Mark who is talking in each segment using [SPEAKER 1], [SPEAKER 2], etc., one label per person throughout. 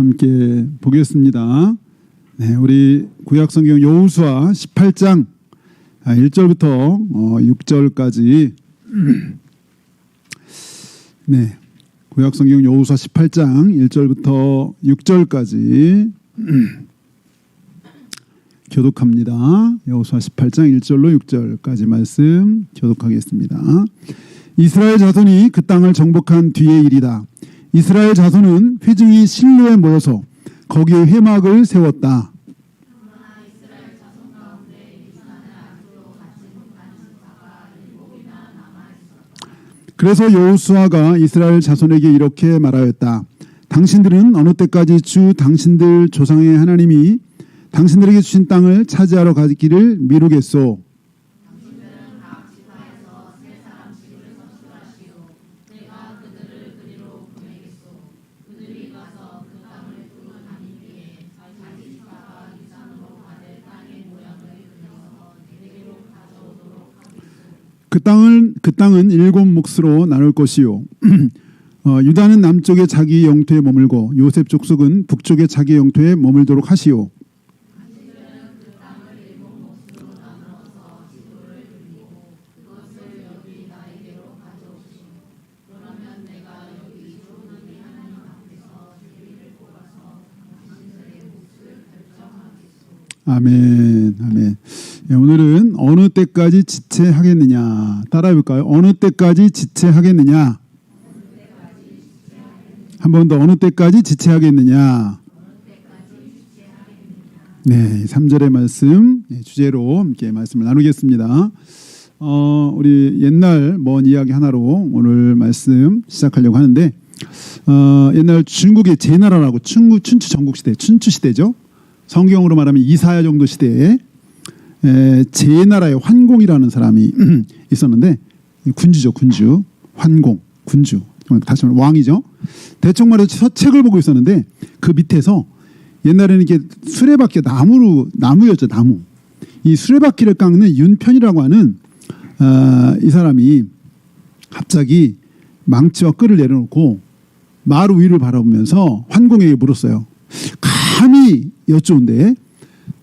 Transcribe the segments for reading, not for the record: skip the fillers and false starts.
[SPEAKER 1] 함께 보겠습니다. 네, 우리 구약성경 여호수아 18장 1절부터 6절까지 네, 구약성경 여호수아 18장 1절부터 6절까지 교독합니다. 여호수아 18장 1절로 6절까지 말씀 교독하겠습니다. 이스라엘 자손이 그 땅을 정복한 뒤의 일이다. 이스라엘 자손은 회중이 실로에 모여서 거기에 회막을 세웠다. 그래서 여호수아가 이스라엘 자손에게 이렇게 말하였다. 당신들은 어느 때까지 주 당신들 조상의 하나님이 당신들에게 주신 땅을 차지하러 가기를 미루겠소? 그 땅은 7 몫으로 나눌 것이요. 유다는 남쪽의 자기 영토에 머물고 요셉 족속은 북쪽의 자기 영토에 머물도록 하시오. 아멘, 아멘. 네, 오늘은 어느 때까지 지체하겠느냐 따라해볼까요? 어느 때까지 지체하겠느냐? 한 번 더 어느 때까지 지체하겠느냐? 네, 3절의 말씀 주제로 함께 말씀을 나누겠습니다. 우리 옛날 먼 이야기 하나로 오늘 말씀 시작하려고 하는데 옛날 중국의 제나라라고 춘추 전국시대 춘추시대죠. 성경으로 말하면 이사야 정도 시대에 제나라의 환공이라는 사람이 있었는데 군주죠. 군주. 환공. 군주. 다시 말하면 왕이죠. 대충 말해서 책을 보고 있었는데 그 밑에서 옛날에는 이게 수레바퀴 나무였죠. 나무. 이 수레바퀴를 깎는 윤편이라고 하는 이 사람이 갑자기 망치와 끌을 내려놓고 마루 위를 바라보면서 환공에게 물었어요. 감히 여쭈온데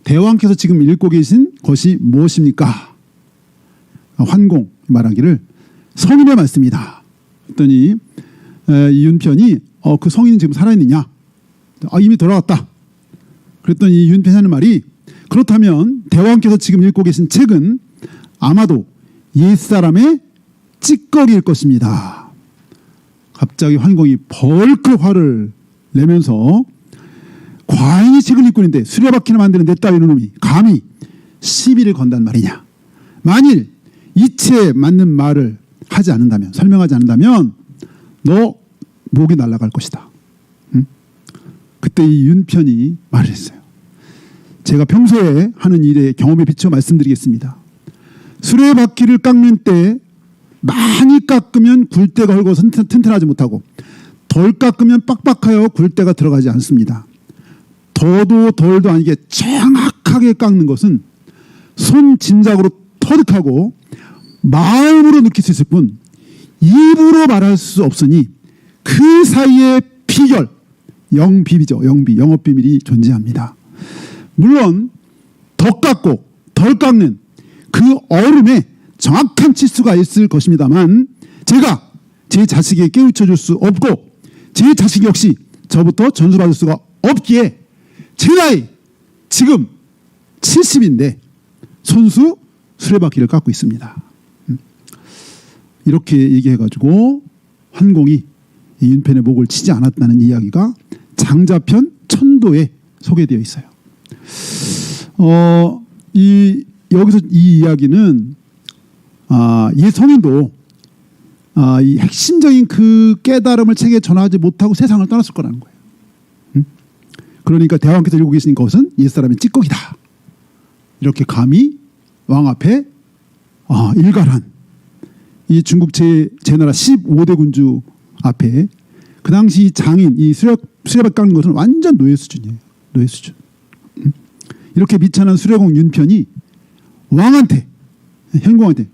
[SPEAKER 1] 대왕께서 지금 읽고 계신 것이 무엇입니까? 환공 말하기를 성인의 말씀이다. 했더니 이 윤편이 그 성인은 지금 살아있느냐? 이미 돌아왔다. 그랬더니 이 윤편이 하는 말이 그렇다면 대왕께서 지금 읽고 계신 책은 아마도 옛사람의 찌꺼기일 것입니다. 갑자기 환공이 벌컥 화를 내면서 과인이 책을 읽고 있는데 수레바퀴나 만드는 내 따위는 놈이 감히 시비를 건단 말이냐. 만일 이치에 맞는 말을 하지 않는다면 설명하지 않는다면 너 목이 날아갈 것이다. 응? 그때 이 윤편이 말을 했어요. 제가 평소에 하는 일의 경험에 비추어 말씀드리겠습니다. 수레바퀴를 깎는 때 많이 깎으면 굴대가 헐거워서 튼튼하지 못하고 덜 깎으면 빡빡하여 굴대가 들어가지 않습니다. 더도 덜도 아니게 정확하게 깎는 것은 손 짐작으로 터득하고 마음으로 느낄 수 있을 뿐 입으로 말할 수 없으니 그 사이의 비결, 영비비죠. 영업 비밀이 존재합니다. 물론 더 깎고 덜 깎는 그 얼음에 정확한 치수가 있을 것입니다만 제가 제 자식에게 깨우쳐 줄 수 없고 제 자식 역시 저부터 전수받을 수가 없기에 제 나이 지금 70인데 손수 수레바퀴를 깎고 있습니다. 이렇게 얘기해가지고 환공이 이 윤편의 목을 치지 않았다는 이야기가 장자편 천도에 소개되어 있어요. 여기서 이 이야기는 이 성인도 이 핵심적인 그 깨달음을 책에 전하지 못하고 세상을 떠났을 거라는 거예요. 그러니까 대왕께서 읽고 계신 것은 옛사람의 찌꺼기다. 이렇게 감히 왕 앞에 일갈한 이 중국 제나라 15대 군주 앞에 그 당시 장인 이 수레바퀴 깎는 것은 완전 노예 수준이에요. 노예 수준. 이렇게 미천한 수레공 윤편이 왕한테 현공한테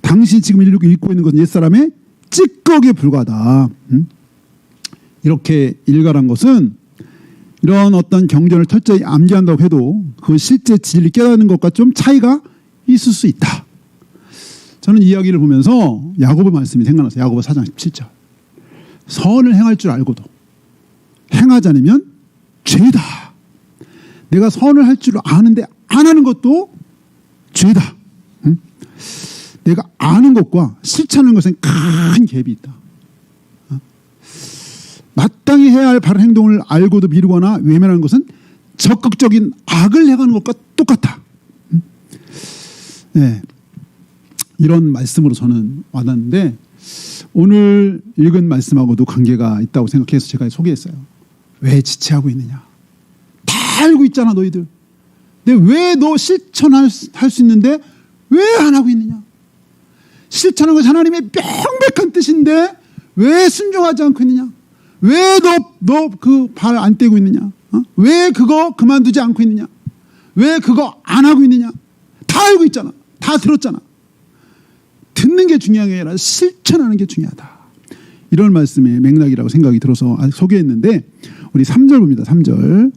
[SPEAKER 1] 당신 지금 읽고 있는 것은 옛사람의 찌꺼기에 불과하다. 이렇게 일갈한 것은 이런 어떤 경전을 철저히 암기한다고 해도 그 실제 진리 깨닫는 것과 좀 차이가 있을 수 있다. 저는 이 이야기를 보면서 야고보 말씀이 생각나서 야고보 4장 17절. 선을 행할 줄 알고도 행하지 않으면 죄다. 내가 선을 할 줄 아는데 안 하는 것도 죄다. 응? 내가 아는 것과 실천하는 것은 큰 갭이 있다. 마땅히 해야 할 바른 행동을 알고도 미루거나 외면하는 것은 적극적인 악을 행하는 것과 똑같다. 네. 이런 말씀으로 저는 와닿는데 오늘 읽은 말씀하고도 관계가 있다고 생각해서 제가 소개했어요. 왜 지체하고 있느냐. 다 알고 있잖아 너희들. 근데 왜 너 실천할 수 있는데 왜 안 하고 있느냐. 실천하는 것이 하나님의 명백한 뜻인데 왜 순종하지 않고 있느냐. 왜 너 그 발 안 떼고 있느냐. 왜 그거 그만두지 않고 있느냐. 왜 그거 안 하고 있느냐. 다 알고 있잖아. 다 들었잖아. 듣는 게 중요한 게 아니라 실천하는 게 중요하다. 이런 말씀의 맥락이라고 생각이 들어서 소개했는데 우리 3절 봅니다. 3절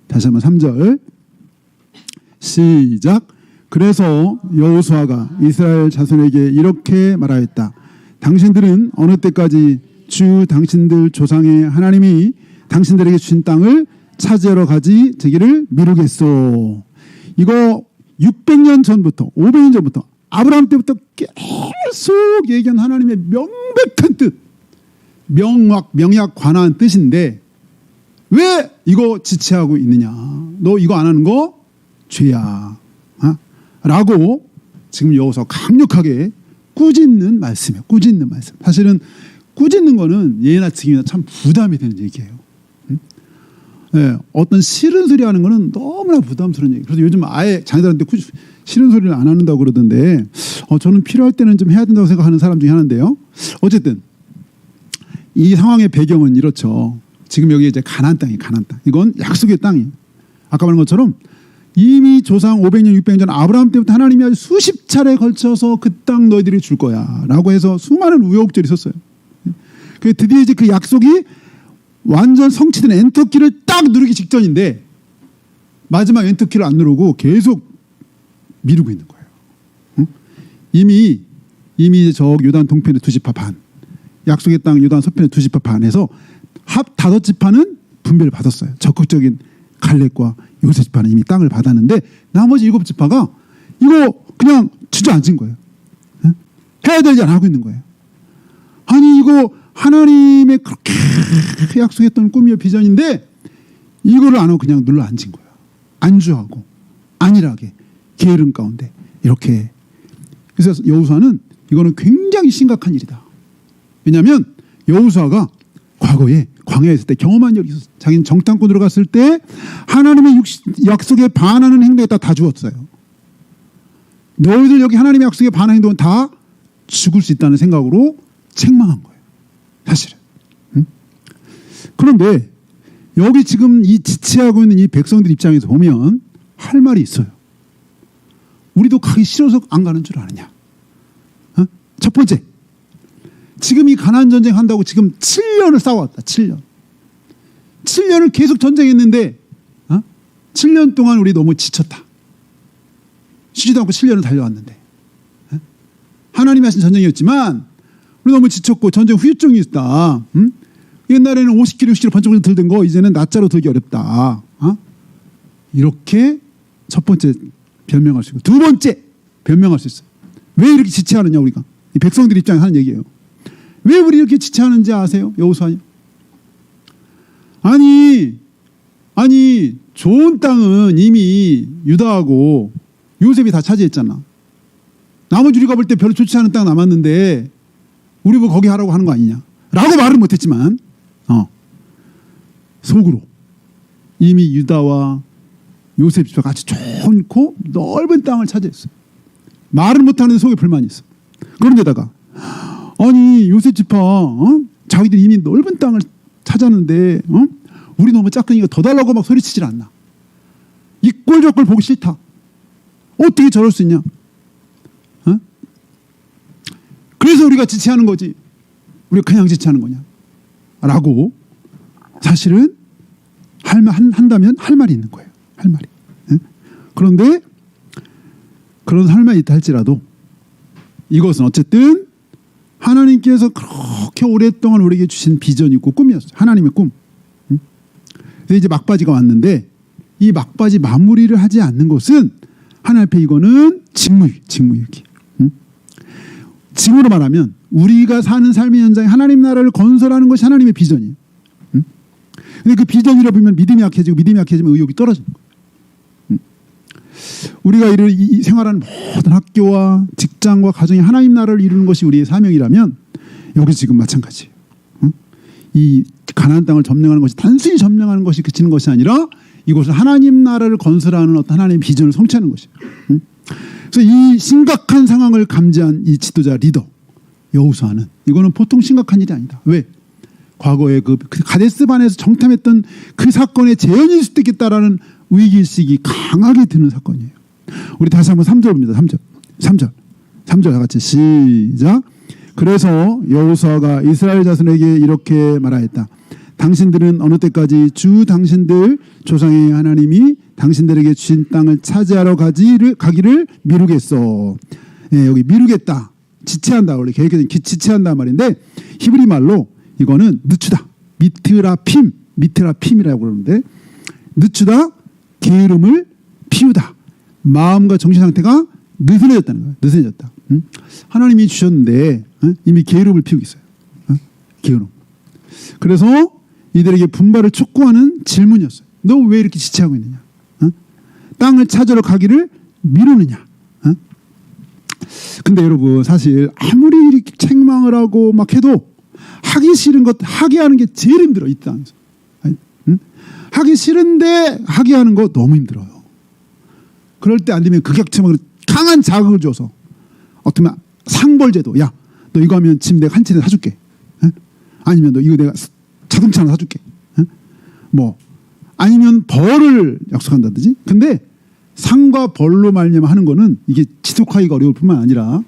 [SPEAKER 1] 다시 한번 3절 시작. 그래서 여호수아가 이스라엘 자손에게 이렇게 말하였다. 당신들은 어느 때까지 주 당신들 조상의 하나님이 당신들에게 주신 땅을 차지하러 가지 되기를 미루겠소. 이거 600년 전부터 500년 전부터 아브라함 때부터 계속 얘기한 하나님의 명백한 뜻, 명약 관한 뜻인데 왜 이거 지체하고 있느냐. 너 이거 안 하는 거 죄야. 라고 지금 여기서 강력하게 꾸짖는 말씀이에요. 꾸짖는 말씀. 사실은 꾸짖는 거는 예나 증이나 참 부담이 되는 얘기예요. 네, 어떤 싫은 소리 하는 거는 너무나 부담스러운 얘기. 그래서 요즘 아예 자녀들한테 싫은 소리를 안 한다고 그러던데 저는 필요할 때는 좀 해야 된다고 생각하는 사람 중에 하나인데요. 어쨌든 이 상황의 배경은 이렇죠. 지금 여기 이제 가나안 땅이에요. 가나안 땅. 이건 약속의 땅이에요. 아까 말한 것처럼 이미 조상 500년 600년 전 아브라함 때부터 하나님이 아주 수십 차례 걸쳐서 그 땅 너희들이 줄 거야 라고 해서 수많은 우여곡절이 있었어요. 드디어 이제 그 약속이 완전 성취된 엔터키를 딱 누르기 직전인데 마지막 엔터키를 안 누르고 계속 미루고 있는 거예요. 응? 이미 저 요단 동편의 2지파 반, 약속의 땅 요단 서편의 2지파 반에서 합 5지파는 분배를 받았어요. 적극적인 갈렙과 요셉 지파는 이미 땅을 받았는데 나머지 7지파가 이거 그냥 주저앉은 거예요. 응? 해야 되지 안 하고 있는 거예요. 아니 이거 하나님의 그렇게 약속했던 꿈이요 비전인데 이거를 안 하고 그냥 눌러 앉은 거예요. 안주하고 안일하게 게으름 가운데 이렇게. 그래서 여호수아는 이거는 굉장히 심각한 일이다. 왜냐하면 여호수아가 과거에 광야에 있을 때 경험한 일이 있었어요. 자기는 정탐꾼으로 갔을 때 하나님의 약속에 반하는 행동에 다 죽었어요. 너희들 여기 하나님의 약속에 반하는 행동은 다 죽을 수 있다는 생각으로 책망한 거예요. 사실은. 응? 그런데 여기 지금 이 지체하고 있는 이 백성들 입장에서 보면 할 말이 있어요. 우리도 가기 싫어서 안 가는 줄 아느냐. 첫 번째, 지금 이 가나안 전쟁 한다고 지금 7년을 싸워왔다. 7년을 계속 전쟁했는데 7년 동안 우리 너무 지쳤다. 쉬지도 않고 7년을 달려왔는데 하나님이 하신 전쟁이었지만 우리 너무 지쳤고 전쟁 후유증이 있다. 응? 옛날에는 50kg, 60kg 번쩍번쩍 들던 거 이제는 낮자로 들기 어렵다. 이렇게 첫 번째 변명할 수 있고 두 번째 변명할 수 있어요. 왜 이렇게 지체하느냐 우리가. 이 백성들 입장에 하는 얘기예요. 왜 우리 이렇게 지체하는지 아세요? 여호수아님. 아니 좋은 땅은 이미 유다하고 요셉이 다 차지했잖아. 나머지 우리가 볼 때 별로 좋지 않은 땅 남았는데 우리 뭐 거기 하라고 하는 거 아니냐 라고 말은 못했지만 속으로 이미 유다와 요셉 집사가 아주 좋고 넓은 땅을 차지했어요. 말은 못하는데 속에 불만이 있어. 그런데다가 아니 요셉 집사 자기들이 이미 넓은 땅을 찾았는데 우리 너무 작으니까 더 달라고 막 소리치질 않나. 이 꼴 저 꼴 보기 싫다. 어떻게 저럴 수 있냐. 그래서 우리가 지체하는 거지. 우리가 그냥 지체하는 거냐 라고 사실은 한다면 할 말이 있는 거예요. 할 말이. 그런데 그런 할 말이 있다 할지라도 이것은 어쨌든 하나님께서 그렇게 오랫동안 우리에게 주신 비전이고 꿈이었어요. 하나님의 꿈. 그래서 이제 막바지가 왔는데 이 막바지 마무리를 하지 않는 것은 하나님 앞에 이거는 직무유기. 직무로 말하면 우리가 사는 삶의 현장에 하나님 나라를 건설하는 것이 하나님의 비전이에요. 근데 그 비전이라 보면 믿음이 약해지면 의욕이 떨어지는 거예요. 우리가 생활하는 모든 학교와 직장과 가정이 하나님 나라를 이루는 것이 우리의 사명이라면 여기 지금 마찬가지예요. 이 가나안 땅을 점령하는 것이 단순히 점령하는 것이 그치는 것이 아니라 이곳은 하나님 나라를 건설하는 어떤 하나님의 비전을 성취하는 것이에요. 그래서 이 심각한 상황을 감지한 이 지도자 리더 여호수아는 이거는 보통 심각한 일이 아니다. 왜? 과거에 그 가데스반에서 정탐했던 그 사건의 재현일 수도 있겠다라는 위기의식이 강하게 드는 사건이에요. 우리 다시 한번 3절 봅니다. 3절 다 같이 시작. 그래서 여호수아가 이스라엘 자손에게 이렇게 말하였다. 당신들은 어느 때까지 주 당신들 조상의 하나님이 당신들에게 주신 땅을 차지하러 가기를 미루겠어. 예, 여기 미루겠다. 지체한다. 원래 계획에는 지체한다 말인데 히브리 말로 이거는 늦추다. 미트라핌이라고 그러는데 늦추다. 게으름을 피우다. 마음과 정신 상태가 느슨해졌다는 거예요. 느슨해졌다. 하나님이 주셨는데 이미 게으름을 피우고 있어요. 게으름. 그래서 이들에게 분발을 촉구하는 질문이었어요. 너 왜 이렇게 지체하고 있느냐? 땅을 찾으러 가기를 미루느냐? 근데 여러분 사실 아무리 이렇게 책망을 하고 막 해도 하기 싫은 것 하게 하는 게 제일 힘들어 이 땅에서. 하기 싫은데 하게 하는 거 너무 힘들어요. 그럴 때 안 되면 극약체막으로 강한 자극을 줘서 어떻게 보면 상벌제도. 야, 너 이거 하면 집 내가 한 채 사줄게. 아니면 너 이거 내가 자동차 하나 사줄게. 뭐 아니면 벌을 약속한다든지. 근데 상과 벌로 말미암아 하는 거는 이게 지속하기가 어려울 뿐만 아니라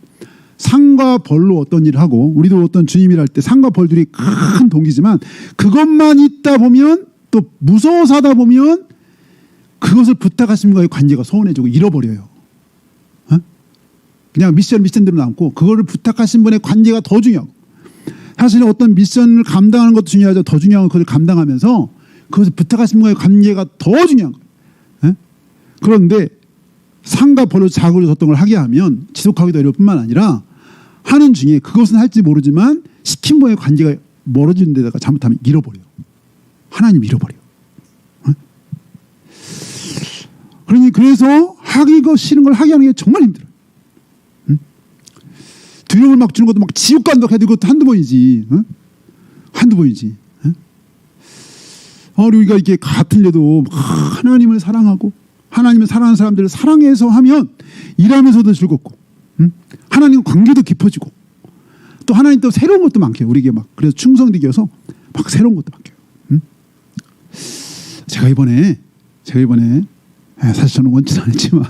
[SPEAKER 1] 상과 벌로 어떤 일을 하고 우리도 어떤 주님이라 할 때 상과 벌들이 큰 동기지만 그것만 있다 보면 또 무서워서 하다 보면 그것을 부탁하신 분과의 관계가 소원해지고 잃어버려요. 그냥 미션대로 남고 그거를 부탁하신 분의 관계가 더 중요하고 사실 어떤 미션을 감당하는 것도 중요하죠. 더 중요한 건 그걸 감당하면서 그것을 부탁하신 분과의 관계가 더 중요한 거예요. 그런데 상과 벌로 자극을 줬던 걸 하게 하면 지속하기도 어려울 뿐만 아니라 하는 중에 그것은 할지 모르지만 시킨 분의 관계가 멀어지는 데다가 잘못하면 잃어버려요. 하나님 잃어버려요. 그래서 하기가 싫은 걸 하게 하는 게 정말 힘들어요. 두려움을 막 주는 것도 막 지옥 간다 해도 그것도 한두 번이지. 한두 번이지. 우리가 이렇게 같은 일도 하나님을 사랑하고 하나님을 사랑하는 사람들을 사랑해서 하면 일하면서도 즐겁고 하나님 관계도 깊어지고 또 하나님 또 새로운 것도 많게요. 우리에게 막 그래서 충성되기여서 막 새로운 것도 많게요. 제가 이번에 사실 저는 원치는 않지만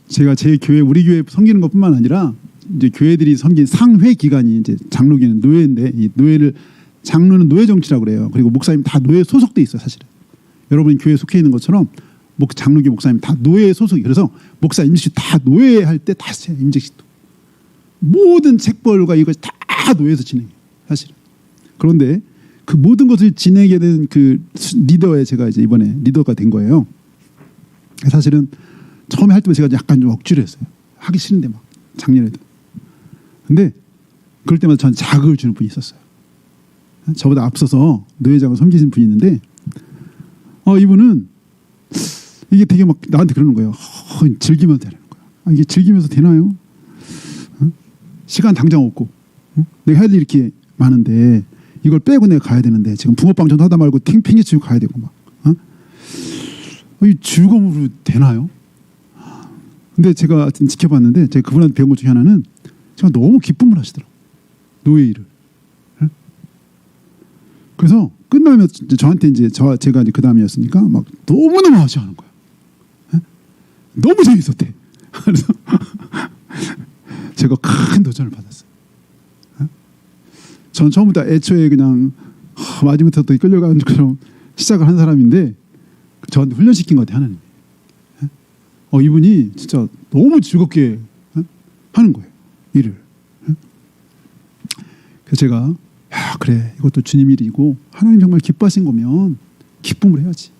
[SPEAKER 1] 제가 제 교회 우리 교회 섬기는 것뿐만 아니라 이제 교회들이 섬긴 상회 기관이 이제 장로교는 노예인데 이 노예를 장로는 노예 정치라고 그래요. 그리고 목사님 다 노예 소속돼 있어요. 사실은 여러분이 교회 속해 있는 것처럼 장로교 목사님 다 노예 소속이. 그래서 목사 임직식 다 노예 할 때 다 써요. 임직식도 모든 책벌과 이것이 다 노예에서 진행해요. 사실은. 그런데 그 모든 것을 진행하게 된 그 리더에 제가 이제 이번에 리더가 된 거예요. 사실은 처음에 할 때 제가 약간 좀 억지로 했어요. 하기 싫은데 막 작년에도. 근데 그럴 때마다 저한테 자극을 주는 분이 있었어요. 저보다 앞서서 노예장을 섬기신 분이 있는데 이분은 이게 되게 막 나한테 그러는 거예요. 즐기면서 되는 거야. 이게 즐기면서 되나요? 시간 당장 없고 내가 할 일이 이렇게 많은데 이걸 빼고 내가 가야 되는데 지금 붕어빵 전 하다 말고 팽이치고 가야 되고 막 이 즐거움으로 되나요? 근데 제가 지켜봤는데 제가 그분한테 배운 것 중에 하나는 제가 너무 기쁨을 하시더라고요. 노예 일을. 그래서 끝나면 저한테 이제 제가 이제 그 다음이었으니까 막 너무너무 하시하는 거야. 너무 재밌었대. 그래서 제가 큰 도전을 받았어요. 전 처음부터 애초에 그냥 마지못해 끌려가는 것처럼 시작을 한 사람인데 저한테 훈련시킨 것 같아요. 하나님. 이분이 진짜 너무 즐겁게 하는 거예요. 일을. 그래서 제가 그래 이것도 주님 일이고 하나님 정말 기뻐하신 거면 기쁨을 해야지.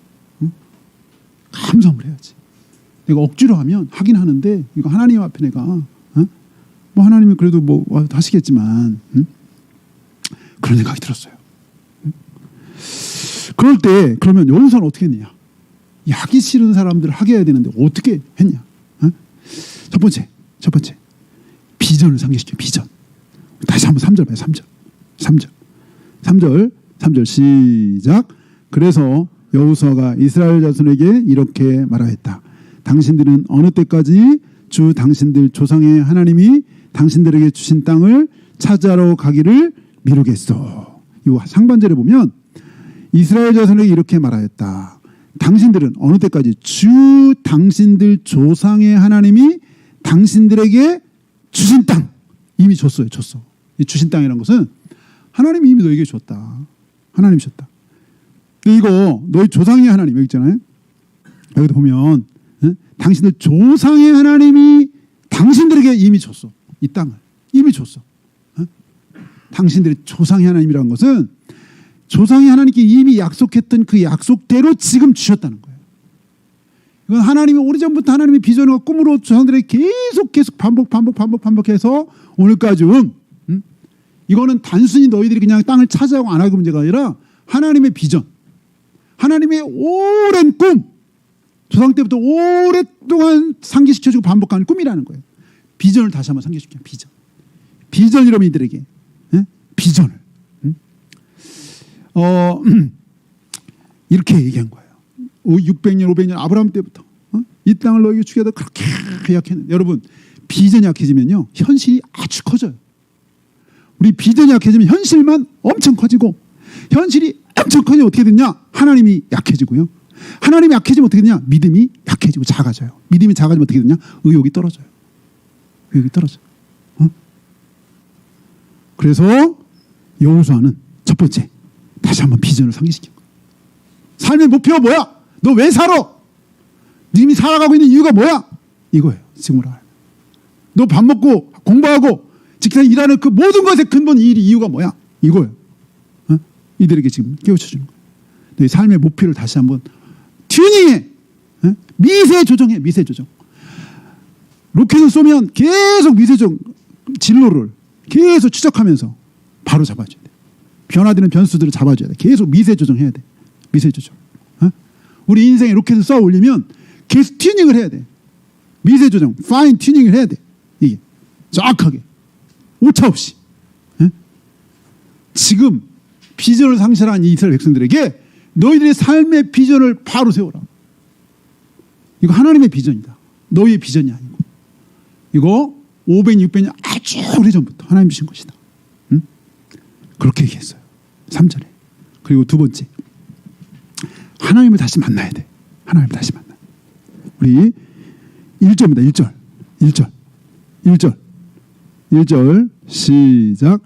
[SPEAKER 1] 감사함을 해야지. 내가 억지로 하면 하긴 하는데 이거 하나님 앞에 내가 뭐 하나님이 그래도 뭐 하시겠지만 그런 생각이 들었어요. 그럴 때 그러면 여기서는 어떻게 했느냐? 하기 싫은 사람들 하게 해야 되는데 어떻게 했냐? 첫 번째 비전을 상기시켜. 비전. 다시 한번 3절 봐요. 3절 시작. 그래서 여호수아가 이스라엘 자손에게 이렇게 말하였다. 당신들은 어느 때까지 주 당신들 조상의 하나님이 당신들에게 주신 땅을 찾아러 가기를 미루겠어. 이 상반절에 보면 이스라엘 자손에게 이렇게 말하였다. 당신들은 어느 때까지 주 당신들 조상의 하나님이 당신들에게 주신 땅 이미 줬어요. 이 주신 땅이라는 것은 하나님이 이미 너에게 줬다. 하나님이 줬다. 근데 이거 너희 조상의 하나님 여기 있잖아요. 여기도 보면 당신들 조상의 하나님이 당신들에게 이미 줬어. 이 땅을 이미 줬어. 당신들의 조상의 하나님이라는 것은 조상의 하나님께 이미 약속했던 그 약속대로 지금 주셨다는 거예요. 이건 하나님이 오래전부터 하나님의 비전과 꿈으로 조상들에게 계속 반복해서 오늘까지 온 이거는 단순히 너희들이 그냥 땅을 차지하고 안 하고 문제가 아니라 하나님의 비전, 하나님의 오랜 꿈, 조상 때부터 오랫동안 상기시켜주고 반복하는 꿈이라는 거예요. 비전을 다시 한번 상기시켜요. 비전이라면 이들에게 비전을 이렇게 얘기한 거예요. 600년 500년 아브라함 때부터 이 땅을 너에게 주겠다 그렇게 약했는데 여러분 비전이 약해지면요 현실이 아주 커져요. 우리 비전이 약해지면 현실만 엄청 커지고 현실이 엄청 커지면 어떻게 되냐? 하나님이 약해지고요. 하나님이 약해지면 어떻게 되냐? 믿음이 약해지고 작아져요. 믿음이 작아지면 어떻게 되냐? 의욕이 떨어져요. 그래서 여호수아는 첫 번째 다시 한번 비전을 상기시킨 거예요. 삶의 목표가 뭐야? 너 왜 살아? 님이 살아가고 있는 이유가 뭐야? 이거예요. 지금으로 알면. 너 밥 먹고 공부하고 직장에 일하는 그 모든 것의 근본 이유가 뭐야? 이거예요. 이들에게 지금 깨우쳐주는 거예요. 너희 삶의 목표를 다시 한번 튜닝해. 미세 조정해. 미세 조정. 로켓을 쏘면 계속 미세 조정 진로를 계속 추적하면서 바로 잡아줘야 돼. 변화되는 변수들을 잡아줘야 돼. 계속 미세 조정해야 돼. 미세 조정. 우리 인생에 로켓을 쏘아 올리면 계속 튜닝을 해야 돼. 미세 조정, 파인 튜닝을 해야 돼. 이게 정확하게 오차 없이. 지금 비전을 상실한 이 이스라엘 백성들에게 너희들의 삶의 비전을 바로 세워라. 이거 하나님의 비전이다. 너희의 비전이 아니고. 이거 500, 600년 아주 오래전부터 하나님 주신 것이다. 그렇게 얘기했어요. 3절에. 그리고 두 번째. 하나님을 다시 만나야 돼. 하나님을 다시 만나. 우리 1절입니다. 1절 시작.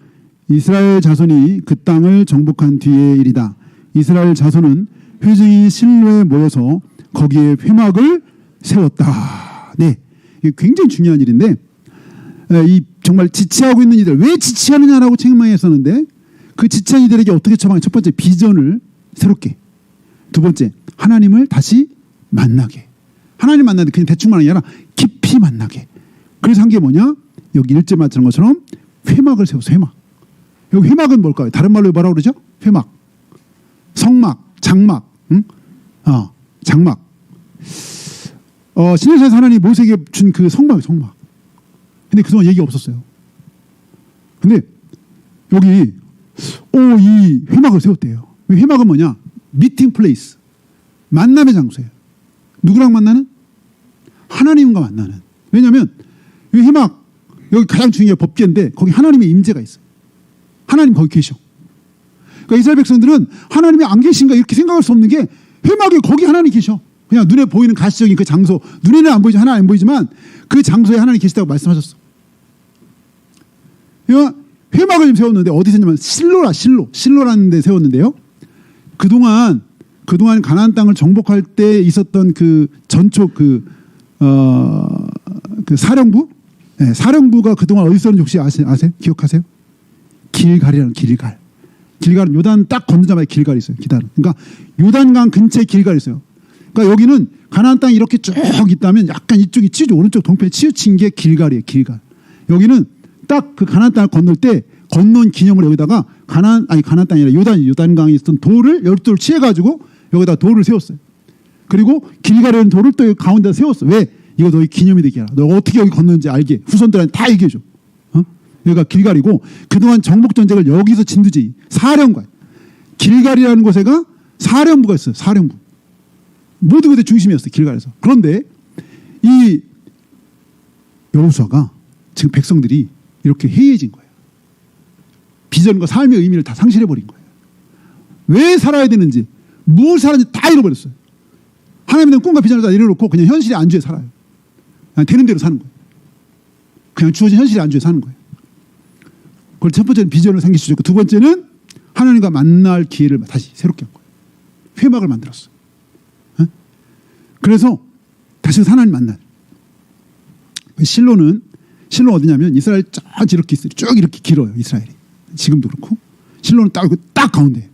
[SPEAKER 1] 이스라엘 자손이 그 땅을 정복한 뒤의 일이다. 이스라엘 자손은 회중이 실로에 모여서 거기에 회막을 세웠다. 네, 이게 굉장히 중요한 일인데 이 정말 지체하고 있는 이들 왜 지체하느냐라고 책망했었는데 그 지체한 이들에게 어떻게 처방해? 첫 번째 비전을 새롭게, 두 번째 하나님을 다시 만나게. 하나님 만나는데 그냥 대충 만나는 게 아니라 깊이 만나게. 그래서 한 게 뭐냐? 여기 1절 말씀한 것처럼 회막을 세워서 회막. 여기 회막은 뭘까요? 다른 말로 뭐라고 그러죠? 회막, 성막, 장막, 장막. 신약에서 하나님이 모세에게 준 그 성막. 근데 그동안 얘기가 없었어요. 근데 여기 이 회막을 세웠대요. 회막은 뭐냐? 미팅 플레이스, 만남의 장소예요. 누구랑 만나는? 하나님과 만나는. 왜냐하면 이 회막 여기 가장 중요한 법계인데 거기 하나님의 임재가 있어요. 하나님 거기 계셔. 그러니까 이스라엘 백성들은 하나님이 안 계신가 이렇게 생각할 수 없는 게 회막에 거기 하나님 계셔. 그냥 눈에 보이는 가시적인 그 장소, 눈에는 안 보이지, 하나님 안 보이지만 그 장소에 하나님 계시다고 말씀하셨어. 회막을 좀 세웠는데 어디 세냐면 실로라는 데 세웠는데요. 그동안 가나안 땅을 정복할 때 있었던 그 전초 그 사령부, 네, 사령부가 그동안 어디 있었는지 혹시 아세요? 기억하세요? 길갈이라는 길갈은 요단 딱 건너자마자 길갈이 있어요. 그러니까 요단강 근처에 길갈이 있어요. 그러니까 여기는 가나안 땅이 이렇게 쭉 있다면 약간 이쪽이 오른쪽 동편에 치우친 게 길갈이에요. 길갈. 여기는 딱 그 가나안 땅을 건널 때 건넌 기념으로 여기다가 가나안 땅이 아니라 요단강에 있었던 돌을 12돌을 취해가지고 여기다 돌을 세웠어요. 그리고 길갈이라는 돌을 또 가운데다 세웠어. 왜? 이거 너희 기념이 되게 하라. 너 어떻게 여기 건너는지 알게. 후손들한테 다 얘기해줘. 여기가 길갈이고 그동안 정복 전쟁을 여기서 진두지 사령관. 길갈이라는 곳에가 사령부가 있어요. 사령부. 모두 그때 중심이었어요. 길갈에서. 그런데 이 여호수아가 지금 백성들이 이렇게 해이해진 거예요. 비전과 삶의 의미를 다 상실해버린 거예요. 왜 살아야 되는지, 뭘 살았는지 다 잃어버렸어요. 하나님의 꿈과 비전을 다 잃어놓고 그냥 현실에 안주해 살아요. 그냥 되는 대로 사는 거예요. 그냥 주어진 현실에 안주해 사는 거예요. 그걸 첫 번째는 비전을 상기시켰고, 두 번째는 하나님과 만날 기회를 다시 새롭게 한 거예요. 회막을 만들었어요. 그래서 다시 하나님 만날. 실로 어디냐면 이스라엘 쭉 이렇게 길어요. 이스라엘이. 지금도 그렇고. 실로는 딱 가운데.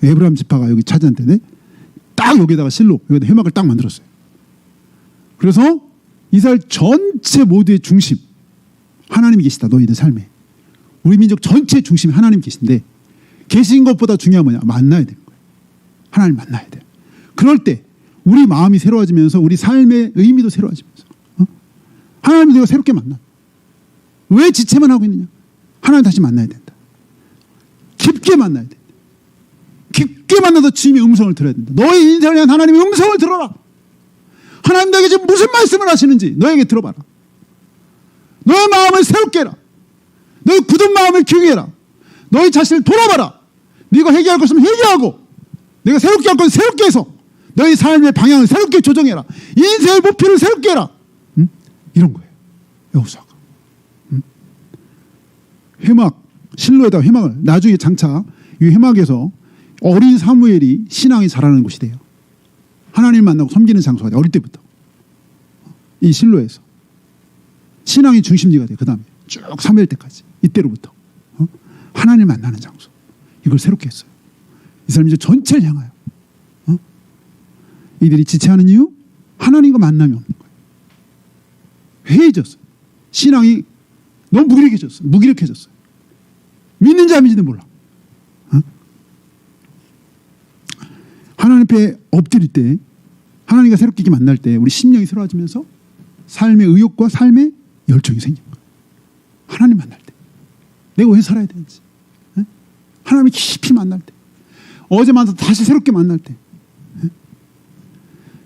[SPEAKER 1] 에브라임 지파가 여기 차지한 때인데 딱 여기다가 여기다 회막을 딱 만들었어요. 그래서 이스라엘 전체 모두의 중심, 하나님이 계시다. 너희들 삶에. 우리 민족 전체 중심에 하나님 계신데, 계신 것보다 중요한 뭐냐? 만나야 되는 거예요. 하나님 만나야 돼요. 그럴 때 우리 마음이 새로워지면서 우리 삶의 의미도 새로워지면서 하나님을 내가 새롭게 만나. 왜 지체만 하고 있느냐? 하나님 다시 만나야 된다. 깊게 만나야 된다. 깊게 만나서 주님의 음성을 들어야 된다. 너의 인생을 위한 하나님의 음성을 들어라. 하나님 너에게 지금 무슨 말씀을 하시는지 너에게 들어봐라. 너의 마음을 새롭게 해라. 너의 굳은 마음을 기우게 해라. 너의 자신을 돌아봐라. 네가 회개할 것이면 회개하고, 내가 새롭게 할 것은 새롭게 해서 너의 삶의 방향을 새롭게 조정해라. 인생의 목표를 새롭게 해라. 이런 거예요. 여호수아가. 회막, 실로에다 회막을, 나중에 장차 이 회막에서 어린 사무엘이 신앙이 자라는 곳이 돼요. 하나님 만나고 섬기는 장소가 돼요. 어릴 때부터. 이 실로에서. 신앙이 중심지가 돼요. 그 다음에 쭉 사무엘 때까지. 이때로부터. 하나님 만나는 장소. 이걸 새롭게 했어요. 이 사람이 이제 전체를 향하여. 이들이 지체하는 이유? 하나님과 만남이 없는 거예요. 회의졌어요. 신앙이 너무 무기력해졌어요. 믿는지 안 믿는지도 몰라. 하나님 앞에 엎드릴 때, 하나님과 새롭게 만날 때 우리 심령이 새로워지면서 삶의 의욕과 삶의 열정이 생긴 거예요. 하나님 만날 때. 내가 왜 살아야 되는지. 하나님을 깊이 만날 때. 어제 만나서 다시 새롭게 만날 때.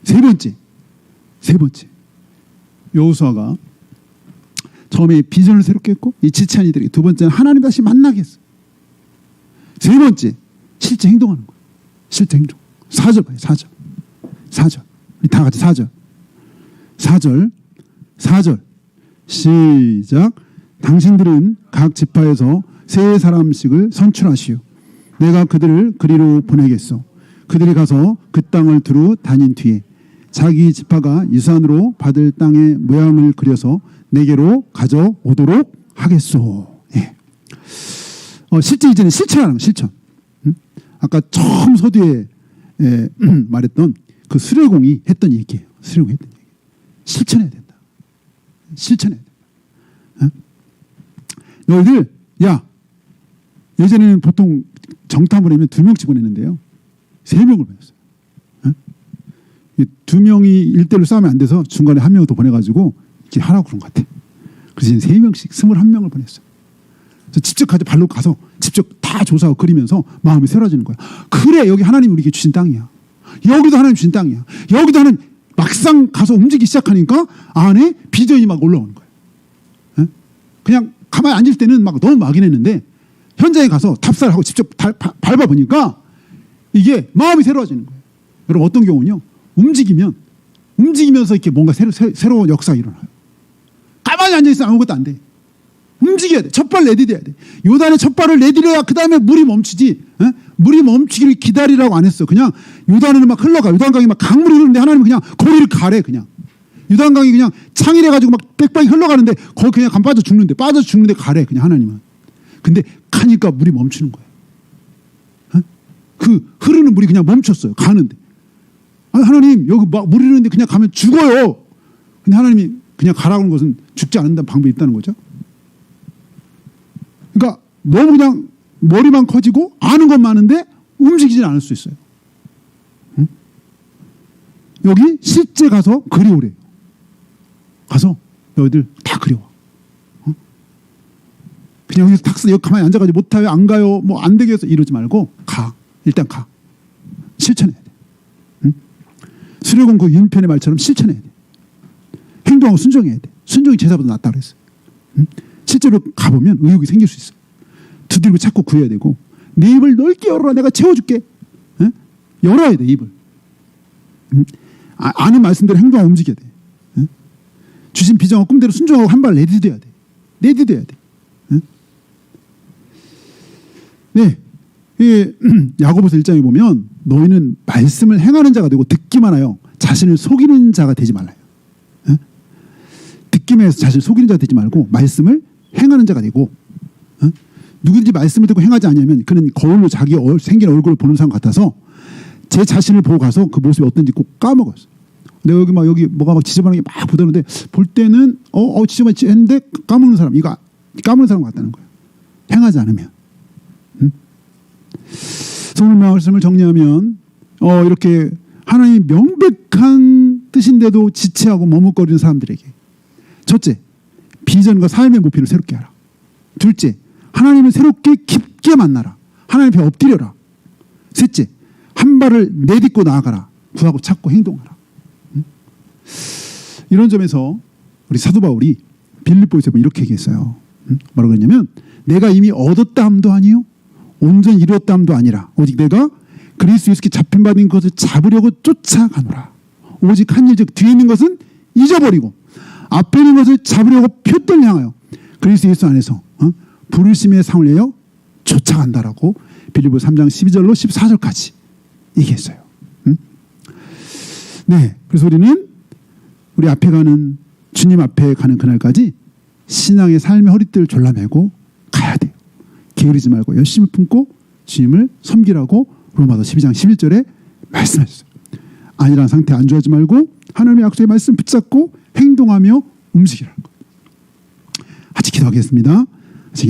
[SPEAKER 1] 세 번째. 여호수아가 처음에 비전을 새롭게 했고, 이 지체한 이들에게, 두 번째는 하나님 다시 만나게 했어요. 세 번째, 실제 행동하는 거예요. 실제 행동. 4절 봐요. 4절. 우리 다 같이 4절. 시작. 당신들은 각 지파에서 세 사람씩을 선출하시오. 내가 그들을 그리로 보내겠소. 그들이 가서 그 땅을 두루 다닌 뒤에 자기 지파가 유산으로 받을 땅의 모양을 그려서 내게로 가져오도록 하겠소. 예. 실제 이제는 실천하는 거, 실천. 아까 처음 서두에 말했던 그 수레공이 했던 얘기예요. 수레공이 했던 얘기. 실천해야 된다. 너희들, 야, 예전에는 보통 정탐을 하면 2명씩 보냈는데요. 3명을 보냈어요. 2명이 1대1로 싸우면 안 돼서 중간에 1명을 더 보내가지고 이렇게 하라고 그런 것 같아. 그래서 3명씩 21명을 보냈어요. 그래서 직접 발로 가서 직접 다 조사하고 그리면서 마음이 새로워지는 거야. 그래, 여기 하나님이 우리에게 주신 땅이야. 여기도 하나님 주신 땅이야. 여기도 하나님, 막상 가서 움직이기 시작하니까 안에 비전이 막 올라오는 거야. 그냥 가만히 앉을 때는 막 너무 막연했는데 현장에 가서 탑사를 하고 직접 밟아보니까 이게 마음이 새로워지는 거예요. 여러분, 어떤 경우는요, 움직이면서 이렇게 뭔가 새로운 역사가 일어나요. 가만히 앉아있으면 아무것도 안 돼. 움직여야 돼. 첫 발 내디뎌야 돼. 요단의 첫 발을 내디뎌야 그 다음에 물이 멈추지. 에? 물이 멈추기를 기다리라고 안 했어. 그냥 요단은 막 흘러가. 요단강이 막 강물이 흐르는데 하나님은 그냥 거리를 가래. 그냥 요단강이 그냥 창이래가지고 막 빽빽이 흘러가는데 거기 그냥 간 빠져 죽는데 가래. 그냥 하나님은. 근데 가니까 물이 멈추는 거예요. 에? 그 흐르는 물이 그냥 멈췄어요. 가는데. 아니, 하나님 여기 막 물 흐르는데 그냥 가면 죽어요. 근데 하나님이 그냥 가라고 하는 것은 죽지 않는다는 방법이 있다는 거죠. 그러니까 너무 그냥 머리만 커지고 아는 건 많은데 움직이지 않을 수 있어요. 응? 여기 실제 가서 그리우래요. 가서 너희들 다 그리워. 어? 그냥 여기서 탁스 여기 가만히 앉아가지고 못해요 안 가요 뭐 안 되게 해서 이러지 말고 가. 일단 가. 실천해야 돼. 응? 수레공 그 윤편의 말처럼 실천해야 돼. 행동하고 순종해야 돼. 순종이 제사보다 낫다 그랬어요. 응? 실제로 가보면 의욕이 생길 수 있어. 두드리고 찾고 구해야 되고 내 입을 넓게 열어라 내가 채워줄게. 에? 열어야 돼 입을. 아는 말씀대로 행동하고 움직여야 돼. 에? 주신 비전과 꿈대로 순종하고 한 발 내디뎌야 돼. 내디뎌야 돼. 에? 네, 야고보서 1장에 보면 너희는 말씀을 행하는 자가 되고 듣기만 하여 자신을 속이는 자가 되지 말라요. 에? 듣기만 해서 자신을 속이는 자가 되지 말고 말씀을 행하는 자가 되고 어? 누구든지 말씀을 듣고 행하지 않으면 그는 거울로 자기 생긴 얼굴을 보는 사람 같아서 제 자신을 보고 가서 그 모습이 어떤지 꼭 까먹었어요. 내가 여기 뭐가 막 지저분하게 막 보다는데 볼 때는 지저분하지 했는데 까먹는 사람 이거 까먹는 사람 같다는 거예요. 행하지 않으면. 오늘 말씀을 정리하면 이렇게 하나님이 명백한 뜻인데도 지체하고 머뭇거리는 사람들에게 첫째 비전과 삶의 목표를 새롭게 하라. 둘째, 하나님을 새롭게 깊게 만나라. 하나님 앞에 엎드려라. 셋째, 한 발을 내딛고 나아가라. 구하고 찾고 행동하라. 이런 점에서 우리 사도 바울이 빌립보에서 이렇게 얘기했어요. 뭐라고 했냐면 내가 이미 얻었다 함도 아니요 온전히 이루었다 함도 아니라 오직 내가 그리스도 예수께 잡힌 바 된 것을 잡으려고 쫓아가노라. 오직 한 일 즉 뒤에 있는 것은 잊어버리고 앞에 있는 것을 잡으려고 표대를 향하여 그리스도 예수 안에서 부르심의 상을 내어 쫓아간다라고 빌립보 3장 12절로 14절까지 얘기했어요. 네, 그래서 우리는 우리 앞에 가는 주님 앞에 가는 그날까지 신앙의 삶의 허리띠를 졸라매고 가야 돼요. 게으르지 말고 열심히 품고 주님을 섬기라고 로마서 12장 11절에 말씀하셨어요. 아니란 상태에 안주하지 말고 하나님의 약속의 말씀 붙잡고 행동하며 움직이라는 것. 같이 기도하겠습니다. 같이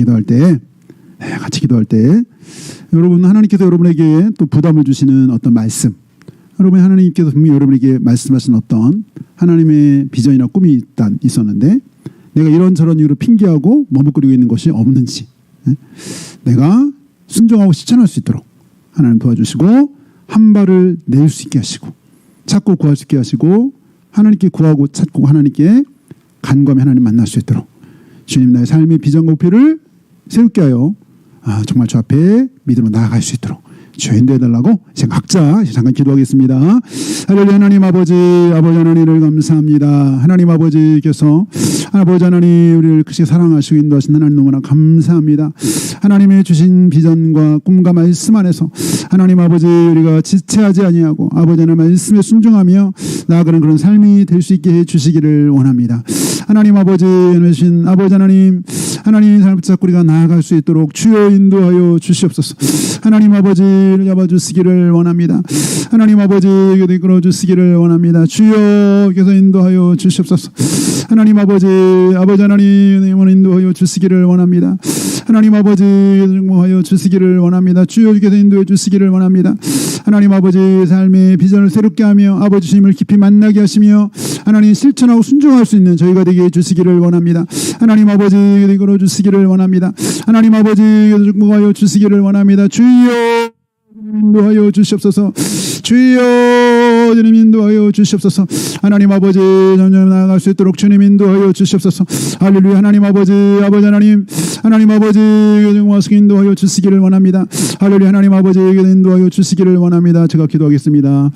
[SPEAKER 1] 기도할 때 여러분 하나님께서 여러분에게 또 부담을 주시는 어떤 말씀 여러분 하나님께서 분명히 여러분에게 말씀하신 어떤 하나님의 비전이나 꿈이 있었는데 내가 이런저런 이유로 핑계하고 머뭇거리고 있는 것이 없는지 내가 순종하고 실천할 수 있도록 하나님 도와주시고 한 발을 낼 수 있게 하시고 찾고 구할 수 있게 하시고 하나님께 구하고 찾고 하나님께 간과하며 하나님 만날 수 있도록 주님 나의 삶의 비전과 목표를 세우게 하여 정말 주 앞에 믿음으로 나아갈 수 있도록 주여 인도해달라고 각자 잠깐 기도하겠습니다. 할렐루야. 하나님 아버지 하나님을 감사합니다. 하나님 아버지께서 아버지 하나님 우리를 크게 사랑하시고 인도하신 하나님 너무나 감사합니다. 하나님의 주신 비전과 꿈과 말씀 안에서 하나님 아버지 우리가 지체하지 아니하고 아버지 하나님 말씀에 순종하며 나아가는 그런 삶이 될 수 있게 해주시기를 원합니다. 하나님 아버지 주신 아버지 하나님 삶을 붙잡고 우리가 나아갈 수 있도록 주여 인도하여 주시옵소서. 하나님 아버지를 잡아주시기를 원합니다. 하나님 아버지에게 이끌어 주시기를 원합니다. 주여께서 인도하여 주시옵소서. 하나님 아버지 하나님을 인도하여 주시기를 원합니다. 하나님 아버지 중보하여 주시기를 원합니다. 주여께서 인도해 주시기를 원합니다. 하나님 아버지 삶의 비전을 새롭게 하며 아버지 주님을 깊이 만나게 하시며 하나님 실천하고 순종할 수 있는 저희가 되게 해주시기를 원합니다. 하나님 아버지 이끌어 주시기를 원합니다. 하나님 아버지 중보하여 주시기를 원합니다. 주여 인도하여 주시옵소서. 주여 주님 인도하여 주시옵소서. 하나님 아버지 점점 나아갈 수 있도록 주님 인도하여 주시옵소서. 할렐루야. 하나님 아버지 하나님 아버지 말씀 인도하여 주시기를 원합니다. 할렐루야. 하나님 아버지 인도하여 주시기를 원합니다. 제가 기도하겠습니다.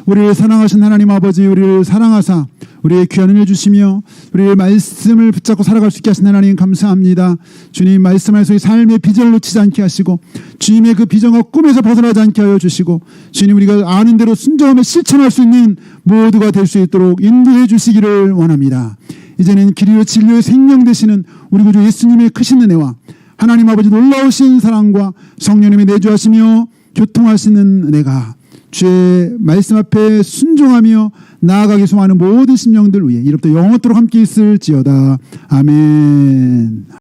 [SPEAKER 1] 우리를 사랑하신 하나님 아버지, 우리를 사랑하사 우리의 귀한 은혜 주시며 우리의 말씀을 붙잡고 살아갈 수 있게 하신 하나님 감사합니다. 주님 말씀에서 이 삶의 비전을 놓치지 않게 하시고 주님의 그 비전과 꿈에서 벗어나지 않게 하여 주시고 주님 우리가 아는 대로 순종하며 실천할 수 있는 모두가 될 수 있도록 인도해 주시기를 원합니다. 이제는 길이요 진리요 생명 되시는 우리 구주 예수님의 크신 은혜와 하나님 아버지 놀라우신 사랑과 성령님이 내주하시며 교통하시는 은혜가 주의 말씀 앞에 순종하며 나아가기 소망하는 모든 심령들 위해 이로부터 영원토록 함께 있을지어다. 아멘.